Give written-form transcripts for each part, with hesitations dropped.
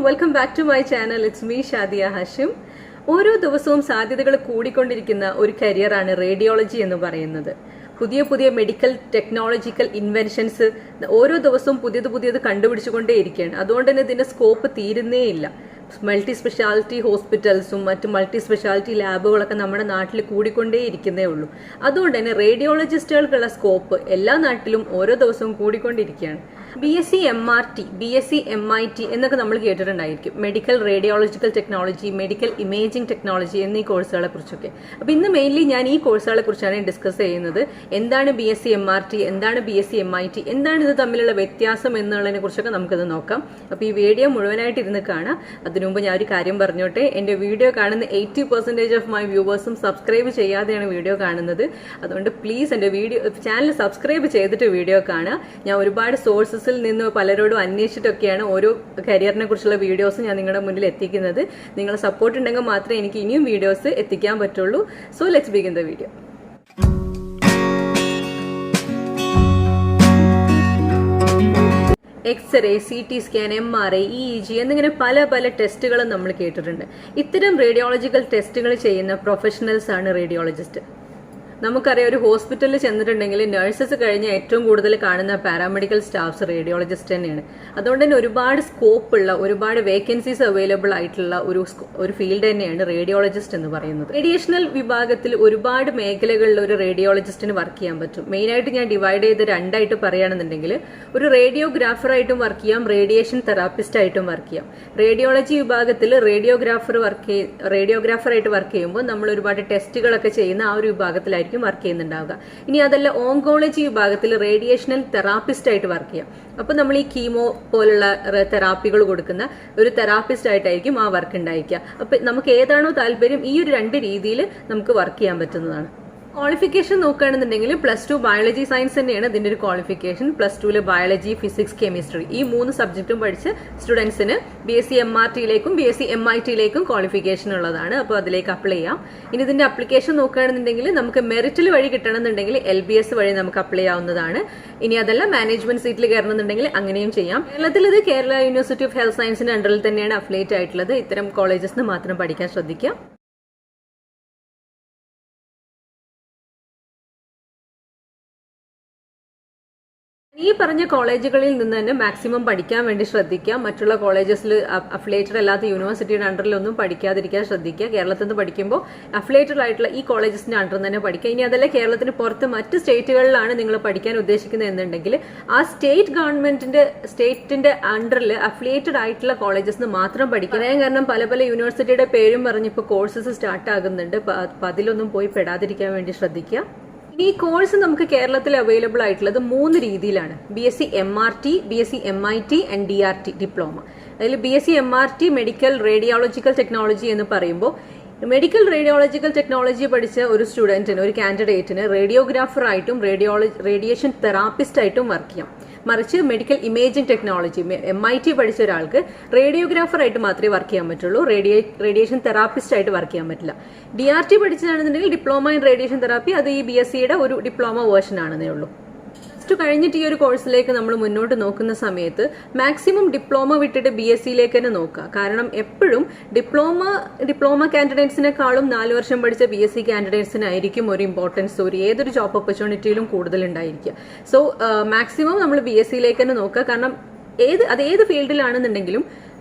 welcome back to my channel. It's me Shadia Hashim. ഓരോ ദിവസവും സാധ്യതകൾ കൂടിക്കൊണ്ടിരിക്കുന്ന ഒരു കരിയറാണ് റേഡിയോളജി എന്ന് പറയുന്നത്. പുതിയ മെഡിക്കൽ ടെക്നോളജിക്കൽ ഇൻവെൻഷൻസ് ഓരോ ദിവസവും പുതിയത് കണ്ടുപിടിച്ചുകൊണ്ടേയിരിക്കുകയാണ്. അതുകൊണ്ട് തന്നെ ഇതിന്റെ സ്കോപ്പ് തീരുന്നേ ഇല്ല. മൾട്ടി സ്പെഷ്യാലിറ്റി ഹോസ്പിറ്റൽസും മറ്റ് മൾട്ടി സ്പെഷ്യാലിറ്റി ലാബുകളൊക്കെ നമ്മുടെ നാട്ടിൽ കൂടിക്കൊണ്ടേയിരിക്കുന്നേ ഉള്ളൂ. അതുകൊണ്ട് തന്നെ റേഡിയോളജിസ്റ്റുകൾക്കുള്ള സ്കോപ്പ് എല്ലാ നാട്ടിലും ഓരോ ദിവസവും കൂടിക്കൊണ്ടിരിക്കുകയാണ്. B.Sc MRT, B.Sc MIT എന്നൊക്കെ നമ്മൾ കേട്ടിട്ടുണ്ടായിരിക്കും. Medical radiological technology, medical imaging technology എന്നീ കോഴ്സുകളെ കുറിച്ചൊക്കെ. അപ്പോൾ ഇന്ന് മെയിൻലി ഞാൻ ഈ കോഴ്സുകളെ കുറിച്ചാണ് ഡിസ്കസ് ചെയ്യുന്നത്. എന്താണ് B.Sc MRT, എന്താണ് B.Sc MIT, എന്താണ് ഇത് തമ്മിലുള്ള വ്യത്യാസം എന്നുള്ളതിനെ കുറിച്ചൊക്കെ നമുക്കിത് നോക്കാം. അപ്പോൾ ഈ വീഡിയോ മുഴുവനായിട്ട് ഇരുന്ന് കാണാം. അതിനു മുമ്പ് ഞാൻ ഒരു കാര്യം പറഞ്ഞോട്ടെ. എൻ്റെ വീഡിയോ കാണുന്ന 80% ഓഫ് മൈ വ്യൂവേഴ്സും സബ്സ്ക്രൈബ് ചെയ്യാതെയാണ് വീഡിയോ കാണുന്നത്. അതുകൊണ്ട് പ്ലീസ് എൻ്റെ ചാനൽ സബ്സ്ക്രൈബ് ചെയ്തിട്ട് വീഡിയോ കാണുക. ഞാൻ ഒരുപാട് സോഴ്സസിൽ നിന്ന് പലരോടും അന്വേഷിച്ചിട്ടൊക്കെയാണ് ഓരോ കരിയറിനെ കുറിച്ചുള്ള വീഡിയോസ് ഞാൻ നിങ്ങളുടെ മുന്നിൽ എത്തിക്കുന്നത്. നിങ്ങളുടെ സപ്പോർട്ട് ഉണ്ടെങ്കിൽ മാത്രമേ എനിക്ക് ഇനിയും വീഡിയോസ് എത്തിക്കാൻ പറ്റുള്ളൂ. So let's begin the video. X-ray, CT scan, MRI, EEG എന്നിങ്ങനെ പല ടെസ്റ്റുകളും നമ്മൾ കേട്ടിട്ടുണ്ട്. ഇത്തരം റേഡിയോളജിക്കൽ ടെസ്റ്റുകൾ ചെയ്യുന്ന പ്രൊഫഷണൽസ് ആണ് റേഡിയോളജിസ്റ്റ്. നമുക്കറിയാം, ഒരു ഹോസ്പിറ്റലിൽ ചെന്നിട്ടുണ്ടെങ്കിൽ നഴ്സസ് കഴിഞ്ഞ് ഏറ്റവും കൂടുതൽ കാണുന്ന പാരാമെഡിക്കൽ സ്റ്റാഫ്സ് റേഡിയോളജിസ്റ്റ് തന്നെയാണ്. അതുകൊണ്ട് തന്നെ ഒരുപാട് സ്കോപ്പുള്ള, ഒരുപാട് വേക്കൻസീസ് അവൈലബിൾ ആയിട്ടുള്ള ഒരു ഫീൽഡ് തന്നെയാണ് റേഡിയോളജിസ്റ്റ് എന്ന് പറയുന്നത്. റേഡിയേഷണൽ വിഭാഗത്തിൽ ഒരുപാട് മേഖലകളിൽ ഒരു റേഡിയോളജിസ്റ്റിന് വർക്ക് ചെയ്യാൻ പറ്റും. മെയിനായിട്ട് ഞാൻ ഡിവൈഡ് ചെയ്ത് രണ്ടായിട്ട് പറയുകയാണെന്നുണ്ടെങ്കിൽ, ഒരു റേഡിയോഗ്രാഫറായിട്ടും വർക്ക് ചെയ്യാം, റേഡിയേഷൻ തെറാപ്പിസ്റ്റ് ആയിട്ടും വർക്ക് ചെയ്യാം. റേഡിയോളജി വിഭാഗത്തിൽ റേഡിയോഗ്രാഫറായിട്ട് വർക്ക് ചെയ്യുമ്പോൾ നമ്മൾ ഒരുപാട് ടെസ്റ്റുകളൊക്കെ ചെയ്യുന്ന ആ ഒരു വിഭാഗത്തിലായിരിക്കും വർക്ക് ചെയ്യുന്നുണ്ടാവുക. ഇനി അതല്ല, ഓങ്കോളജി വിഭാഗത്തിൽ റേഡിയേഷണൽ തെറാപ്പിസ്റ്റ് ആയിട്ട് വർക്ക് ചെയ്യാം. അപ്പൊ നമ്മൾ ഈ കീമോ പോലുള്ള തെറാപ്പികൾ കൊടുക്കുന്ന ഒരു തെറാപ്പിസ്റ്റ് ആയിട്ടായിരിക്കും ആ വർക്ക് ഉണ്ടായിരിക്കുക. അപ്പൊ നമുക്ക് ഏതാണോ താല്പര്യം, ഈ ഒരു രണ്ട് രീതിയിൽ നമുക്ക് വർക്ക് ചെയ്യാൻ പറ്റുന്നതാണ്. ക്വാളിഫിക്കേഷൻ നോക്കുകയാണെന്നുണ്ടെങ്കിൽ +2 ബയോളജി സയൻസ് തന്നെയാണ് ഇതിന്റെ ഒരു ക്വാളിഫിക്കേഷൻ. +2 ബയോളജി, ഫിസിക്സ്, കെമിസ്ട്രി ഈ 3 സബ്ജക്റ്റും പഠിച്ച് സ്റ്റുഡൻസിന് B.Sc MRTയിലേക്കും B.Sc MITയിലേക്കും ക്വാളിഫിക്കേഷൻ ഉള്ളതാണ്. അപ്പോൾ അതിലേക്ക് അപ്ലൈ ചെയ്യാം. ഇനി ഇതിന്റെ അപ്ലിക്കേഷൻ നോക്കുകയാണെന്നുണ്ടെങ്കിൽ നമുക്ക് മെറിറ്റിൽ വഴി കിട്ടണമെന്നുണ്ടെങ്കിൽ LBS വഴി നമുക്ക് അപ്ലൈ ചെയ്യാവുന്നതാണ്. ഇനി അതല്ല, മാനേജ്മെന്റ് സീറ്റിൽ കയറണമെന്നുണ്ടെങ്കിൽ അങ്ങനെയും ചെയ്യാം. കേരളത്തിൽ ഇത് കേരള യൂണിവേഴ്സിറ്റി ഓഫ് ഹെൽത്ത് സയൻസിന്റെ അണ്ടറിൽ തന്നെയാണ് അഫിലിയേറ്റ് ആയിട്ടുള്ളത്. ഇത്തരം കോളേജസിന് മാത്രം പഠിക്കാൻ ശ്രദ്ധിക്കാം. ഈ പറഞ്ഞ കോളേജുകളിൽ നിന്ന് തന്നെ മാക്സിമം പഠിക്കാൻ വേണ്ടി ശ്രദ്ധിക്കാം. മറ്റുള്ള കോളേജസിൽ അഫിലിയേറ്റഡ് അല്ലാത്ത യൂണിവേഴ്സിറ്റിയുടെ അണ്ടറിലൊന്നും പഠിക്കാതിരിക്കാൻ ശ്രദ്ധിക്കുക. കേരളത്തിൽ നിന്ന് പഠിക്കുമ്പോൾ അഫിലിയേറ്റഡ് ആയിട്ടുള്ള ഈ കോളേജസിന്റെ അണ്ടറിൽ തന്നെ പഠിക്കുക. ഇനി അതല്ല, കേരളത്തിന് പുറത്ത് മറ്റ് സ്റ്റേറ്റുകളിലാണ് നിങ്ങൾ പഠിക്കാൻ ഉദ്ദേശിക്കുന്നത് എന്നുണ്ടെങ്കിൽ ആ സ്റ്റേറ്റിന്റെ അണ്ടറിൽ അഫിലിയേറ്റഡ് ആയിട്ടുള്ള കോളേജസിന് മാത്രം പഠിക്കുക. കാരണം പല യൂണിവേഴ്സിറ്റിയുടെ പേരും പറഞ്ഞിപ്പോൾ കോഴ്സസ് സ്റ്റാർട്ട് ആകുന്നുണ്ട്. അപ്പൊ അതിലൊന്നും പോയി പെടാതിരിക്കാൻ വേണ്ടി ശ്രദ്ധിക്കുക. ഈ കോഴ്സ് നമുക്ക് കേരളത്തിൽ അവൈലബിൾ ആയിട്ടുള്ളത് 3 രീതിയിലാണ്. B.Sc MRT, B.Sc MIT and DRT diploma. അതിൽ B.Sc MRT medical radiological technology എന്ന് പറയുമ്പോൾ, മെഡിക്കൽ റേഡിയോളജിക്കൽ ടെക്നോളജി പഠിച്ച ഒരു സ്റ്റുഡന്റിന്, ഒരു കാൻഡിഡേറ്റിന് റേഡിയോഗ്രാഫറായിട്ടും റേഡിയേഷൻ തെറാപ്പിസ്റ്റ് ആയിട്ടും വർക്ക് ചെയ്യാം. മറിച്ച് മെഡിക്കൽ ഇമേജിംഗ് ടെക്നോളജി MIT പഠിച്ച ഒരാൾക്ക് റേഡിയോഗ്രാഫറായിട്ട് മാത്രമേ വർക്ക് ചെയ്യാൻ പറ്റുള്ളൂ, റേഡിയേഷൻ തെറാപ്പിസ്റ്റ് ആയിട്ട് വർക്ക് ചെയ്യാൻ പറ്റില്ല. DRT പഠിച്ചതാണെന്നുണ്ടെങ്കിൽ ഡിപ്ലോമ ഇൻ റേഡിയേഷൻ തെറാപ്പി, അത് ഈ B.Sc-യുടെ ഒരു ഡിപ്ലോമ വേർഷൻ ആണെന്നേ ഉള്ളൂ. +2 കഴിഞ്ഞിട്ട് ഈ ഒരു കോഴ്സിലേക്ക് നമ്മൾ മുന്നോട്ട് നോക്കുന്ന സമയത്ത് മാക്സിമം ഡിപ്ലോമ വിട്ടിട്ട് B.Sc-യിലേക്ക് തന്നെ നോക്കുക. കാരണം എപ്പോഴും ഡിപ്ലോമ കാൻഡിഡേറ്റ്സിനെക്കാളും 4 വർഷം പഠിച്ച B.Sc കാൻഡിഡേറ്റ്സിനായിരിക്കും ഒരു ഇമ്പോർട്ടൻസ് ഏതൊരു ജോബ് ഓപ്പർച്യൂണിറ്റിയിലും കൂടുതൽ ഉണ്ടായിരിക്കുക. സോ മാക്സിമം നമ്മൾ B.Sc-യിലേക്ക് തന്നെ നോക്കുക. കാരണം ഏത് ഫീൽഡിലാണെന്നുണ്ടെങ്കിലും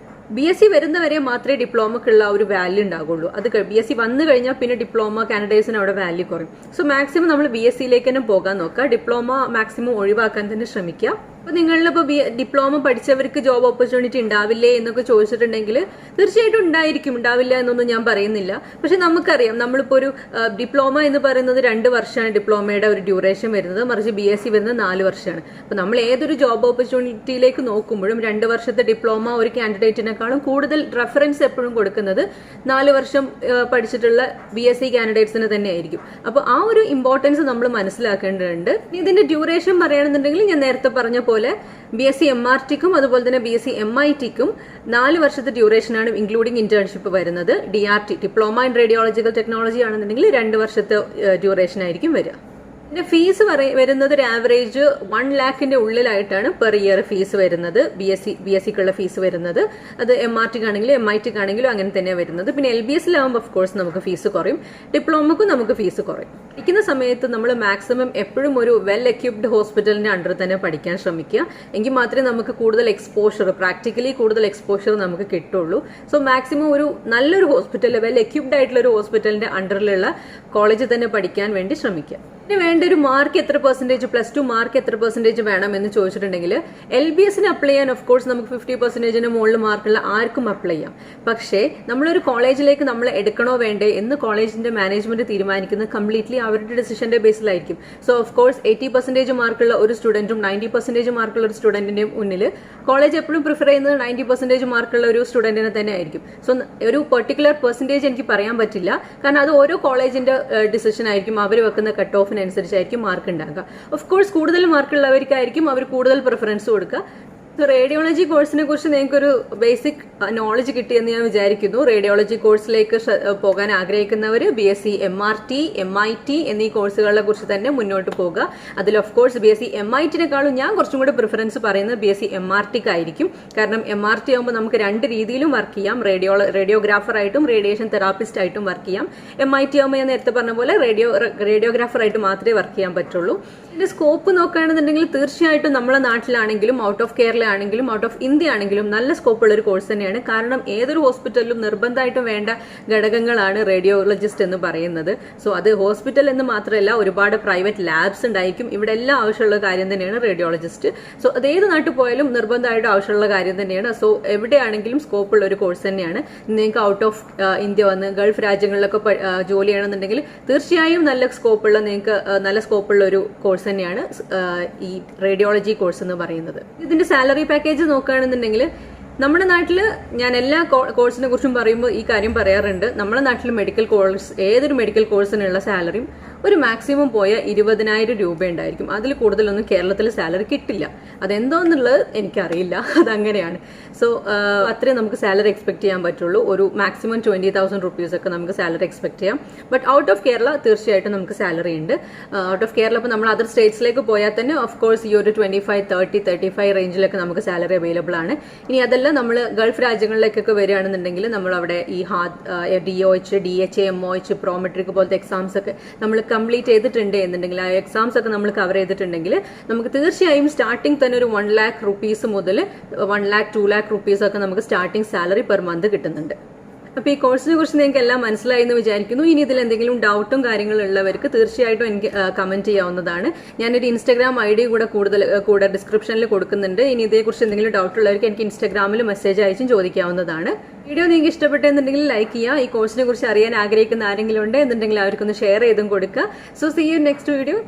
B.Sc വരുന്നവരെ മാത്രമേ ഡിപ്ലോമക്കുള്ള ഒരു വാല്യൂ ഉണ്ടാകുള്ളൂ. അത് B.Sc വന്നു കഴിഞ്ഞാൽ പിന്നെ ഡിപ്ലോമ കാൻഡിഡേറ്റ്സിന് അവിടെ വാല്യൂ കുറയും. സോ മാക്സിമം നമ്മൾ B.Sc-യിലേക്ക് തന്നെ പോകാൻ നോക്കുക. ഡിപ്ലോമ മാക്സിമം ഒഴിവാക്കാൻ തന്നെ ശ്രമിക്കുക. അപ്പൊ നിങ്ങളിപ്പോ ഡിപ്ലോമ പഠിച്ചവർക്ക് ജോബ് ഓപ്പർച്യൂണിറ്റി ഉണ്ടാവില്ലേ എന്നൊക്കെ ചോദിച്ചിട്ടുണ്ടെങ്കിൽ തീർച്ചയായിട്ടും ഉണ്ടാവില്ല എന്നൊന്നും ഞാൻ പറയുന്നില്ല. പക്ഷെ നമുക്കറിയാം, നമ്മളിപ്പോ ഒരു ഡിപ്ലോമ എന്ന് പറയുന്നത് 2 വർഷമാണ് ഡിപ്ലോമയുടെ ഒരു ഡ്യൂറേഷൻ വരുന്നത്, മറിച്ച് B.Sc വരുന്നത് 4 വർഷമാണ്. അപ്പൊ നമ്മൾ ഏതൊരു ജോബ് ഓപ്പർച്യൂണിറ്റിയിലേക്ക് നോക്കുമ്പോഴും 2 വർഷത്തെ ഡിപ്ലോമ ഒരു കാൻഡിഡേറ്റിനേക്കാളും കൂടുതൽ റെഫറൻസ് എപ്പോഴും കൊടുക്കുന്നത് 4 വർഷം പഠിച്ചിട്ടുള്ള B.Sc കാൻഡിഡേറ്റ്സിന് തന്നെ ആയിരിക്കും. അപ്പൊ ആ ഒരു ഇമ്പോർട്ടൻസ് നമ്മൾ മനസ്സിലാക്കേണ്ടതുണ്ട്. ഇതിന്റെ ഡ്യൂറേഷൻ പറയുകയാണെന്നുണ്ടെങ്കിൽ ഞാൻ നേരത്തെ പറഞ്ഞ പോലെ B.Sc MRTക്കും അതുപോലെ തന്നെ B.Sc MITക്കും 4 വർഷത്തെ ഡ്യൂറേഷനാണ് ഇൻക്ലൂഡിംഗ് ഇന്റേൺഷിപ്പ് വരുന്നത്. DRT diploma in radiological technology ആണെന്നുണ്ടെങ്കിൽ 2 വർഷത്തെ ഡ്യൂറേഷൻ ആയിരിക്കും വരിക. പിന്നെ ഫീസ് വരുന്നത് ഒരു ആവറേജ് 1 lakhന്റെ ഉള്ളിലായിട്ടാണ് പെർ ഇയർ ഫീസ് വരുന്നത്. ബി.എസ്.സിക്കുള്ള ഫീസ് വരുന്നത്. അത് MRT ആണെങ്കിലും MIT ആണെങ്കിലും അങ്ങനെ തന്നെയാണ് വരുന്നത്. പിന്നെ LBSലാവുമ്പോൾ ഓഫ് കോഴ്സ് നമുക്ക് ഫീസ് കുറയും. ഡിപ്ലോമക്കും നമുക്ക് ഫീസ് കുറയും. പഠിക്കുന്ന സമയത്ത് നമ്മൾ മാക്സിമം എപ്പോഴും ഒരു വെൽ എക്യുപ്ഡ് ഹോസ്പിറ്റലിന്റെ അണ്ടർ തന്നെ പഠിക്കാൻ ശ്രമിക്കുക. എങ്കിൽ മാത്രമേ നമുക്ക് കൂടുതൽ എക്സ്പോഷർ, പ്രാക്ടിക്കലി കൂടുതൽ എക്സ്പോഷർ നമുക്ക് കിട്ടുള്ളൂ. സോ മാക്സിമം ഒരു നല്ലൊരു ഹോസ്പിറ്റൽ, വെൽ എക്യുപ്ഡ് ആയിട്ടുള്ള ഒരു ഹോസ്പിറ്റലിന്റെ അണ്ടറിലുള്ള കോളേജിൽ തന്നെ പഠിക്കാൻ വേണ്ടി ശ്രമിക്കുക. ഇനി വേണ്ട ഒരു മാർക്ക് എത്ര പെർസെന്റേജ്, +2 മാർക്ക് എത്ര പെർസെന്റേജ് വേണം എന്ന് ചോദിച്ചിട്ടുണ്ടെങ്കിൽ LBSന് അപ്ലൈ ചെയ്യാൻ ഓഫ് കോഴ്സ് നമുക്ക് 50% മുകളിൽ മാർക്കുള്ള ആർക്കും അപ്ലൈ ചെയ്യാം. പക്ഷേ നമ്മളൊരു കോളേജിലേക്ക് നമ്മൾ എടുക്കണോ വേണ്ടേ എന്ന് കോളേജിന്റെ മാനേജ്മെന്റ് തീരുമാനിക്കുന്നത് കംപ്ലീറ്റ്ലി അവരുടെ ഡിസിഷന്റെ ബേസിലായിരിക്കും. സോ ഓഫ് കോഴ്സ് 80% മാർക്കുള്ള ഒരു സ്റ്റുഡന്റും 90% മാർക്കുള്ള ഒരു സ്റ്റുഡന്റിന്റെയും മുന്നിൽ കോളേജ് എപ്പോഴും പ്രിഫർ ചെയ്യുന്നത് 90% മാർക്കുള്ള ഒരു സ്റ്റുഡന്റിനെ തന്നെ ആയിരിക്കും. സോ ഒരു പെർട്ടിക്കുലർ പെർസെന്റേജ് എനിക്ക് പറയാൻ പറ്റില്ല, കാരണം അത് ഓരോ കോളേജിന്റെ ഡിസിഷൻ ആയിരിക്കും. അവർ വെക്കുന്ന കട്ട് ഓഫ് അനുസരിച്ചായിരിക്കും മാർക്ക് ഉണ്ടാക്കുക. ഓഫ് കോഴ്സ് കൂടുതൽ മാർക്കുള്ളവർക്കായിരിക്കും അവർ കൂടുതൽ പ്രിഫറൻസ് കൊടുക്കുക. റേഡിയോളജി കോഴ്സിനെ കുറിച്ച് നിങ്ങൾക്കൊരു ബേസിക് നോളജ് കിട്ടിയെന്ന് ഞാൻ വിചാരിക്കുന്നു. റേഡിയോളജി കോഴ്സിലേക്ക് പോകാൻ ആഗ്രഹിക്കുന്നവർ B.Sc MRT MIT എന്നീ കോഴ്സുകളെ കുറിച്ച് തന്നെ മുന്നോട്ട് പോകുക. അതിൽ ഓഫ് കോഴ്സ് B.Sc MITനേക്കാളും ഞാൻ കുറച്ചും കൂടി പ്രിഫറൻസ് പറയുന്നത് B.Sc MRTക്ക് ആയിരിക്കും. കാരണം MRT ആകുമ്പോൾ നമുക്ക് 2 രീതിയിലും വർക്ക് ചെയ്യാം. റേഡിയോഗ്രാഫർ ആയിട്ടും റേഡിയേഷൻ തെറാപ്പിസ്റ്റ് ആയിട്ടും വർക്ക് ചെയ്യാം. MIT ആകുമ്പോൾ ഞാൻ നേരത്തെ പറഞ്ഞ പോലെ റേഡിയോഗ്രാഫർ ആയിട്ട് മാത്രമേ വർക്ക് ചെയ്യാൻ പറ്റുള്ളൂ. ഇതിന്റെ സ്കോപ്പ് നോക്കുകയാണെന്നുണ്ടെങ്കിൽ തീർച്ചയായിട്ടും നമ്മുടെ നാട്ടിലാണെങ്കിലും ഔട്ട് ഓഫ് കേരള ആണെങ്കിലും ഔട്ട് ഓഫ് ഇന്ത്യ ആണെങ്കിലും നല്ല സ്കോപ്പുള്ള ഒരു കോഴ്സ് തന്നെയാണ്. കാരണം ഏതൊരു ഹോസ്പിറ്റലിലും നിർബന്ധമായിട്ടും വേണ്ട ഘടകങ്ങളാണ് റേഡിയോളജിസ്റ്റ് എന്ന് പറയുന്നത്. സോ അത് ഹോസ്പിറ്റൽ എന്ന് മാത്രമല്ല, ഒരുപാട് പ്രൈവറ്റ് ലാബ്സ് ഉണ്ടായിരിക്കും. ഇവിടെ എല്ലാം ആവശ്യമുള്ള കാര്യം തന്നെയാണ് റേഡിയോളജിസ്റ്റ്. സോ അത് ഏത് നാട്ടിൽ പോയാലും നിർബന്ധമായിട്ടും ആവശ്യമുള്ള കാര്യം തന്നെയാണ്. സോ എവിടെയാണെങ്കിലും സ്കോപ്പുള്ള ഒരു കോഴ്സ് തന്നെയാണ്. നിങ്ങൾക്ക് ഔട്ട് ഓഫ് ഇന്ത്യ വന്ന് ഗൾഫ് രാജ്യങ്ങളിലൊക്കെ ജോലി ചെയ്യണമെന്നുണ്ടെങ്കിൽ തീർച്ചയായും നല്ല സ്കോപ്പുള്ള, നിങ്ങൾക്ക് നല്ല സ്കോപ്പുള്ള ഒരു കോഴ്സ് തന്നെയാണ് ഈ റേഡിയോളജി കോഴ്സ് എന്ന് പറയുന്നത്. ഇതിന്റെ സാലറി പാക്കേജ് നോക്കുകയാണെന്നുണ്ടെങ്കിൽ നമ്മുടെ നാട്ടിൽ ഞാൻ എല്ലാ കോഴ്സിനെ കുറിച്ചും പറയുമ്പോൾ ഈ കാര്യം പറയാറുണ്ട്. നമ്മുടെ നാട്ടിൽ മെഡിക്കൽ കോഴ്സ്, ഏതൊരു മെഡിക്കൽ കോഴ്സിനുള്ള സാലറിയും ഒരു മാക്സിമം പോയ 20,000 രൂപ ഉണ്ടായിരിക്കും. അതിൽ കൂടുതലൊന്നും കേരളത്തിൽ സാലറി കിട്ടില്ല. അതെന്തോന്നുള്ളത് എനിക്കറിയില്ല, അതങ്ങനെയാണ്. സോ അത്രയും നമുക്ക് സാലറി എക്സ്പെക്ട് ചെയ്യാൻ പറ്റുള്ളൂ. ഒരു മാക്സിമം 20,000 rupees ഒക്കെ നമുക്ക് സാലറി എക്സ്പെക്ട് ചെയ്യാം. ബട്ട് ഔട്ട് ഓഫ് കേരള തീർച്ചയായിട്ടും നമുക്ക് സാലറി ഉണ്ട്. ഔട്ട് ഓഫ് കേരള ഇപ്പോൾ നമ്മൾ അതർ സ്റ്റേറ്റ്സിലേക്ക് പോയാൽ തന്നെ ഓഫ് കോഴ്സ് ഈ ഒരു 25, 30, 35 റേഞ്ചിലൊക്കെ നമുക്ക് സാലറി അവൈലബിൾ ആണ്. ഇനി അതല്ല നമ്മൾ ഗൾഫ് രാജ്യങ്ങളിലേക്കൊക്കെ വരികയാണെന്നുണ്ടെങ്കിൽ നമ്മൾ അവിടെ ഈ DOH, DHA, MOH, പ്രോമെട്രിക് പോലത്തെ എക്സാംസ് ഒക്കെ നമ്മൾ കംപ്ലീറ്റ് ചെയ്തിട്ടുണ്ട് എന്നുണ്ടെങ്കിൽ, ആ എക്സാംസ് ഒക്കെ നമ്മൾ കവർ ചെയ്തിട്ടുണ്ടെങ്കിൽ നമുക്ക് തീർച്ചയായും സ്റ്റാർട്ടിംഗ് തന്നെ ഒരു 1 lakh rupees മുതൽ 1 lakh, 2 lakh rupees ഒക്കെ നമുക്ക് സ്റ്റാർട്ടിംഗ് സാലറി പെർ മന്ത് കിട്ടുന്നുണ്ട്. അപ്പോൾ ഈ കോഴ്സിനെ കുറിച്ച് നിങ്ങൾക്ക് എല്ലാം മനസ്സിലായി എന്ന് വിചാരിക്കുന്നു. ഇനി ഇതിൽ എന്തെങ്കിലും ഡൗട്ടും കാര്യങ്ങളും ഉള്ളവർക്ക് തീർച്ചയായിട്ടും എനിക്ക് കമന്റ് ചെയ്യാവുന്നതാണ്. ഞാനൊരു Instagram ID കൂടെ ഡിസ്ക്രിപ്ഷനിൽ കൊടുക്കുന്നുണ്ട്. ഇനി ഇതേക്കുറിച്ച് എന്തെങ്കിലും ഡൗട്ട് ഉള്ളവർക്ക് എനിക്ക് Instagramൽ മെസ്സേജ് അയച്ചും ചോദിക്കാവുന്നതാണ്. വീഡിയോ നിങ്ങൾക്ക് ഇഷ്ടപ്പെട്ടെന്നുണ്ടെങ്കിൽ ലൈക്ക് ചെയ്യുക. ഈ കോഴ്സിനെ കുറിച്ച് അറിയാൻ ആഗ്രഹിക്കുന്ന ആരെങ്കിലും ഉണ്ട് എന്നുണ്ടെങ്കിൽ അവർക്കൊന്ന് ഷെയർ ചെയ്തും കൊടുക്കുക. So see you next video.